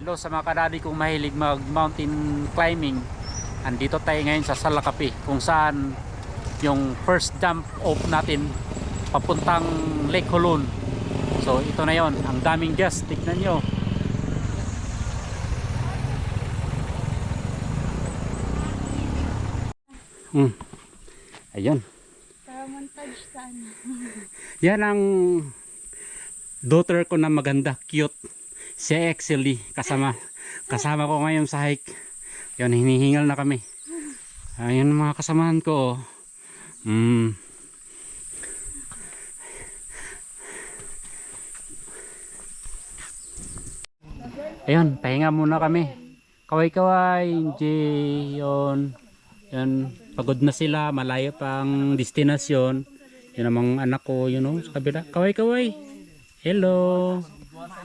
Hello sa mga kadadi kong mahilig mag mountain climbing. Andito tayo ngayon sa Salakapi kung saan yung first jump off natin papuntang Lake Hulun. So ito na yon, ang daming guests, tignan nyo. Ayun. Para montage sa ano. Yan ang daughter ko na maganda, cute. Si Exely, kasama ko ngayon sa hike. Yan, hinihingal na kami. Ayun mga kasamahan ko. Ayun, pahinga muna kami. Kaway-kaway, yun. Yan, pagod na sila, malayo pang destinasyon. Yun ang mga anak ko, yun know, sa kabila. Kaway-kaway. Hello.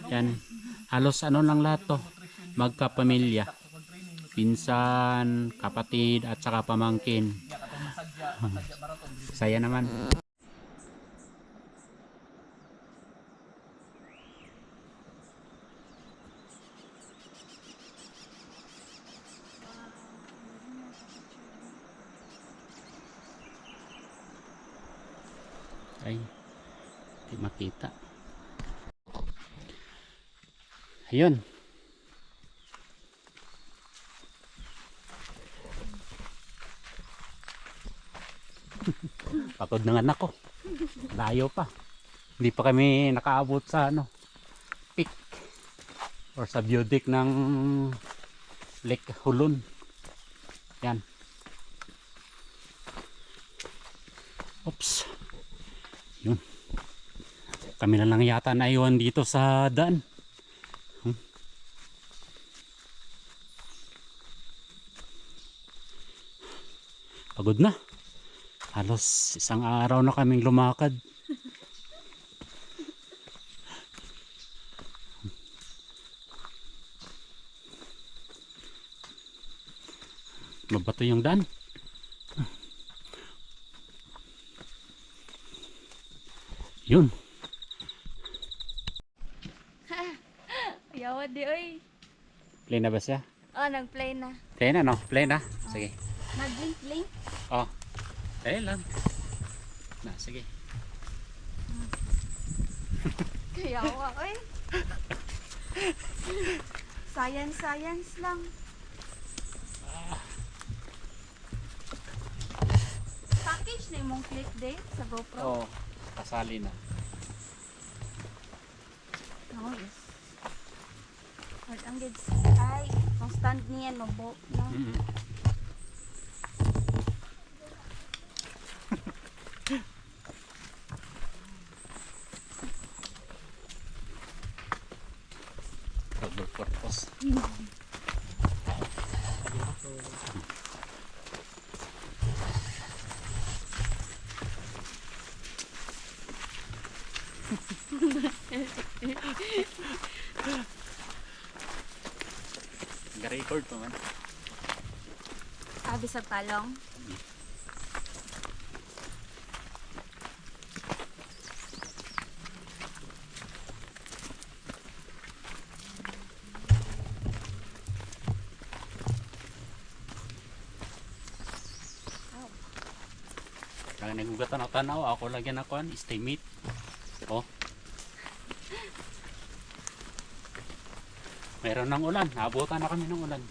Yan, halos ano lang lahat to. Magkapamilya. Pinsan, kapatid, at saka pamangkin. Saya naman. Ay, di makita. Ayun. Pagod ng anak ko. Layo pa. Hindi pa kami nakaabot sa ano, peak or sa view deck ng Lake Hulun. Yan. Oops. Yun. Kami na lang yata naiwan dito sa daan. Pagod na. Halos isang araw na kaming lumakad. Mabato yung daan. Yun. Yawa di oy. Play na ba siya? Oh, nag-play na. Play na no? Play na. Sige. Nag-blink. Oh. Play lang. Na, sige. Yawa oy. Science lang. Package na imong click day sa GoPro. Oh, kasali na. Oh, yes. Wag ang gids. Ay, ang stand niya no bo, no. Double purpose. Nag-record pa man. Abi sa talong. Kaya nagugatan ako tanaw, ako lagyan ako an, stay meat. Oh. Meron ng ulan, naabutan na kami ng ulan.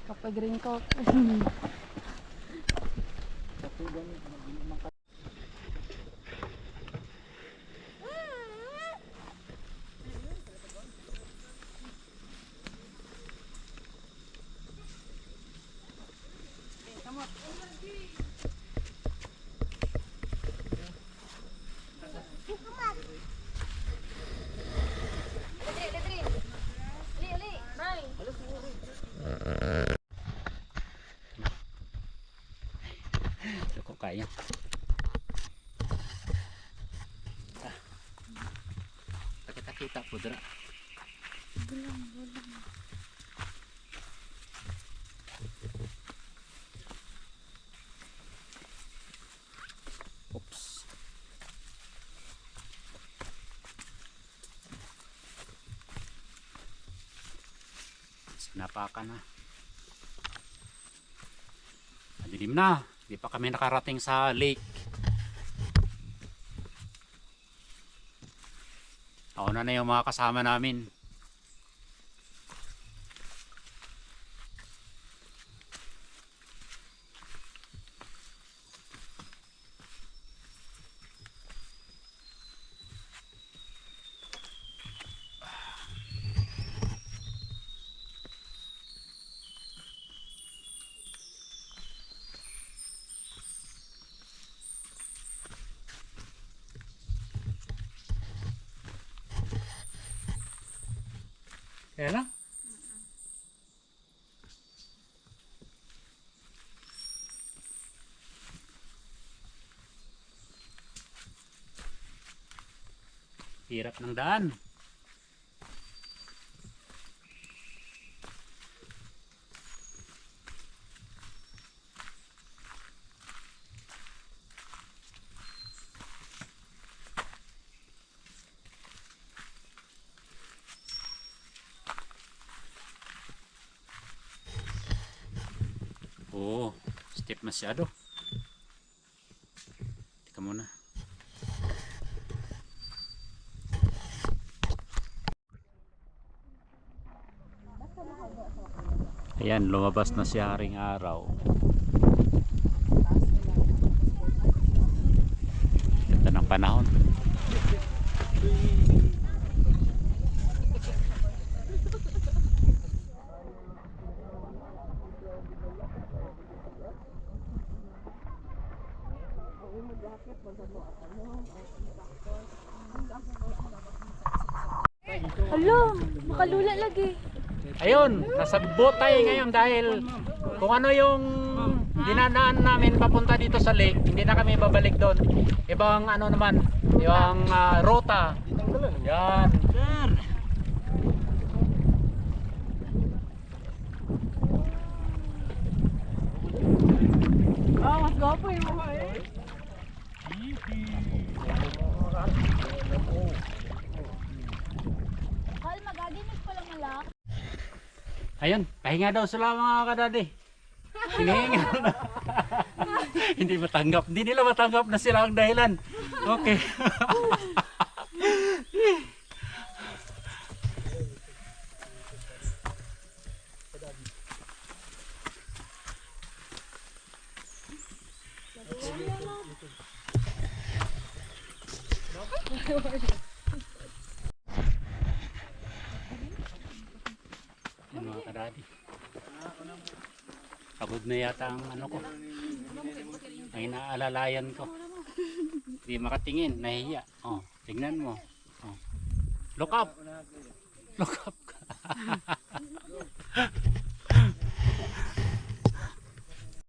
Kapag raincoat. Ito ko kaya. Kita po dra. Oops. Sinapakan na. Madilim na. Di pa kami nakarating sa lake. Nauna na yung mga kasama namin. Kaya lang. Hirap ng daan. Oo, step masyado. Teka muna. Ayan, lumabas na si Haring Araw. Ganda ng panahon. Hello, makalula lagi. Ayun, nasa boat tayo ngayon dahil kung ano yung dinadaan namin papunta dito sa lake, hindi na kami babalik doon. Ibang ano naman, yung rota. Yan. Mas gwapo yung mga eh. Kal, magaginis pa lang malak. Ayun, pahinga daw sila mga kadadi. Hinihinga na. Hindi matanggap. Hindi nila matanggap na sila ang dahilan. Okay. Yan mga kadadi. Pagod na yata ang ano ko. Ay naalalayan ko. Hindi makatingin, nahihiya. Oh, tingnan mo. Oh. Look up. Look up.